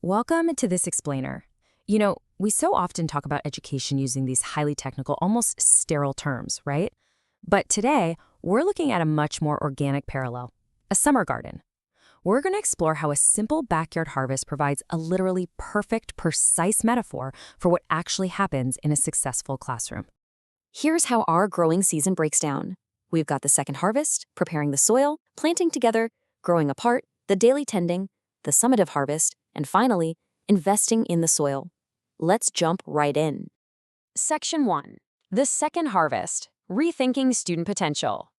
Welcome to this explainer. We so often talk about education using these highly technical, almost sterile terms, right? But today, we're looking at a much more organic parallel, a summer garden. We're going to explore how a simple backyard harvest provides a literally perfect, precise metaphor for what actually happens in a successful classroom. Here's how our growing season breaks down. We've got the second harvest, preparing the soil, planting together, growing apart, the daily tending, the summative harvest, and finally, investing in the soil. Let's jump right in. Section 1. The second harvest. Rethinking student potential.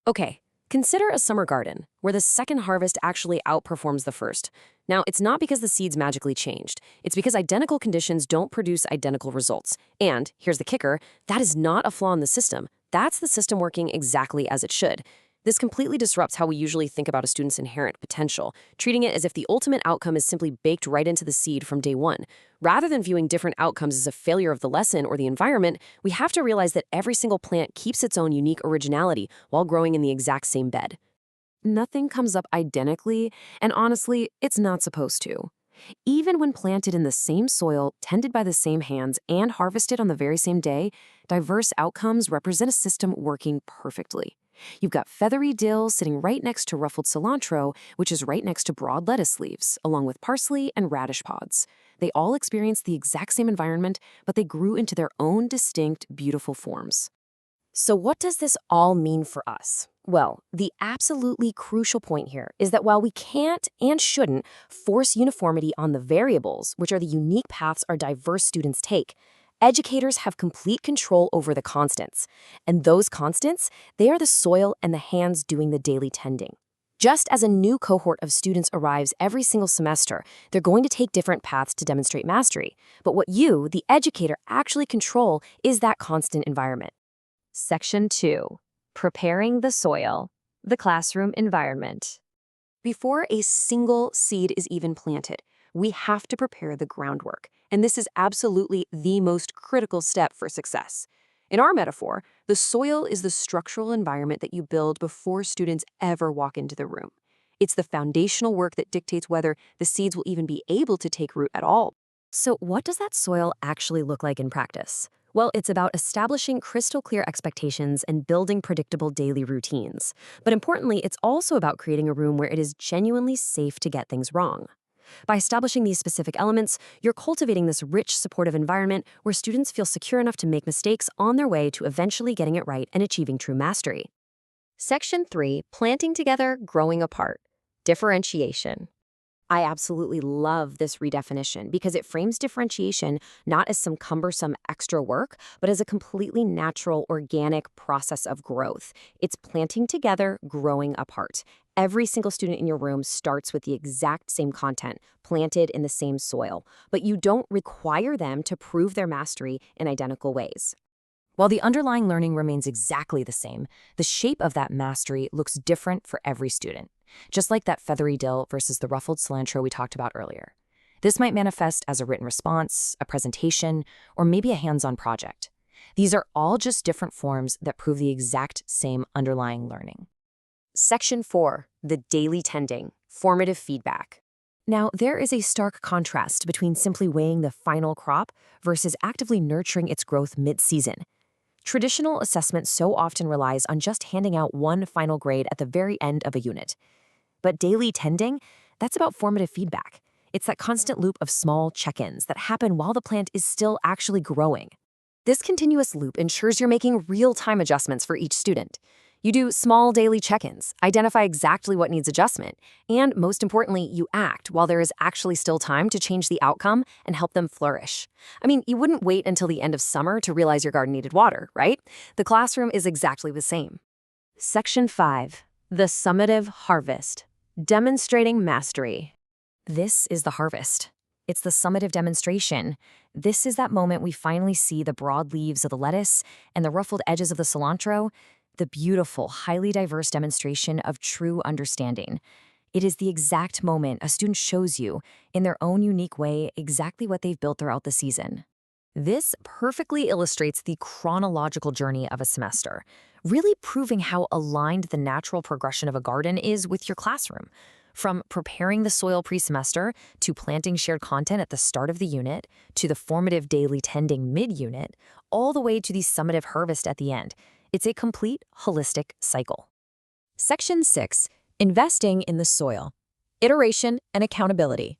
Okay, consider a summer garden, where the second harvest actually outperforms the first. Now, it's not because the seeds magically changed. It's because identical conditions don't produce identical results. And, here's the kicker, that is not a flaw in the system. That's the system working exactly as it should. This completely disrupts how we usually think about a student's inherent potential, treating it as if the ultimate outcome is simply baked right into the seed from day one. Rather than viewing different outcomes as a failure of the lesson or the environment, we have to realize that every single plant keeps its own unique originality while growing in the exact same bed. Nothing comes up identically, and honestly, it's not supposed to. Even when planted in the same soil, tended by the same hands, and harvested on the very same day, diverse outcomes represent a system working perfectly. You've got feathery dill sitting right next to ruffled cilantro, which is right next to broad lettuce leaves, along with parsley and radish pods. They all experienced the exact same environment, but they grew into their own distinct, beautiful forms. So what does this all mean for us? Well, the absolutely crucial point here is that while we can't and shouldn't force uniformity on the variables, which are the unique paths our diverse students take, educators have complete control over the constants. And those constants, they are the soil and the hands doing the daily tending. Just as a new cohort of students arrives every single semester, they're going to take different paths to demonstrate mastery. But what you, the educator, actually control is that constant environment. Section 2. Preparing the soil. The classroom environment. Before a single seed is even planted, we have to prepare the groundwork, and this is absolutely the most critical step for success. In our metaphor, the soil is the structural environment that you build before students ever walk into the room. It's the foundational work that dictates whether the seeds will even be able to take root at all. So what does that soil actually look like in practice? Well, it's about establishing crystal clear expectations and building predictable daily routines. But importantly, it's also about creating a room where it is genuinely safe to get things wrong. By establishing these specific elements, you're cultivating this rich, supportive environment where students feel secure enough to make mistakes on their way to eventually getting it right and achieving true mastery. Section 3. Planting together, growing apart. Differentiation. I absolutely love this redefinition because it frames differentiation not as some cumbersome extra work, but as a completely natural, organic process of growth. It's planting together, growing apart. Every single student in your room starts with the exact same content, planted in the same soil, but you don't require them to prove their mastery in identical ways. While the underlying learning remains exactly the same, the shape of that mastery looks different for every student. Just like that feathery dill versus the ruffled cilantro we talked about earlier. This might manifest as a written response, a presentation, or maybe a hands-on project. These are all just different forms that prove the exact same underlying learning. Section 4. The daily tending, formative feedback. Now, there is a stark contrast between simply weighing the final crop versus actively nurturing its growth mid-season. Traditional assessment so often relies on just handing out one final grade at the very end of a unit. But daily tending, that's about formative feedback. It's that constant loop of small check-ins that happen while the plant is still actually growing. This continuous loop ensures you're making real-time adjustments for each student. You do small daily check-ins, identify exactly what needs adjustment, and most importantly, you act while there is actually still time to change the outcome and help them flourish. I mean, you wouldn't wait until the end of summer to realize your garden needed water, right? The classroom is exactly the same. Section 5. The summative harvest. Demonstrating mastery. This is the harvest. It's the summative demonstration. This is that moment we finally see the broad leaves of the lettuce and the ruffled edges of the cilantro, the beautiful, highly diverse demonstration of true understanding. It is the exact moment a student shows you, in their own unique way, exactly what they've built throughout the season. This perfectly illustrates the chronological journey of a semester, really proving how aligned the natural progression of a garden is with your classroom. From preparing the soil pre-semester, to planting shared content at the start of the unit, to the formative daily tending mid-unit, all the way to the summative harvest at the end. It's a complete, holistic cycle. Section 6. Investing in the soil. Iteration and accountability.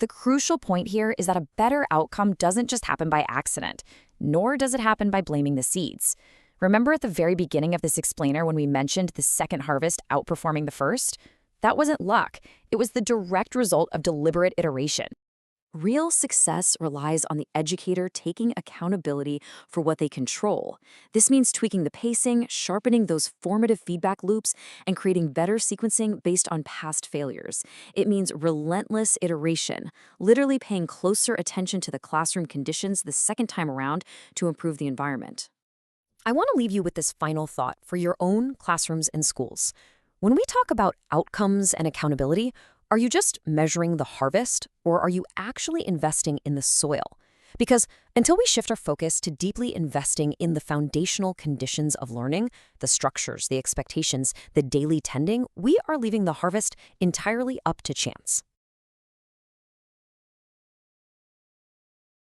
The crucial point here is that a better outcome doesn't just happen by accident, nor does it happen by blaming the seeds. Remember at the very beginning of this explainer when we mentioned the second harvest outperforming the first? That wasn't luck. It was the direct result of deliberate iteration. Real success relies on the educator taking accountability for what they control. This means tweaking the pacing, sharpening those formative feedback loops, and creating better sequencing based on past failures. It means relentless iteration, literally paying closer attention to the classroom conditions the second time around to improve the environment. I want to leave you with this final thought for your own classrooms and schools. When we talk about outcomes and accountability, are you just measuring the harvest, or are you actually investing in the soil? Because until we shift our focus to deeply investing in the foundational conditions of learning, the structures, the expectations, the daily tending, we are leaving the harvest entirely up to chance.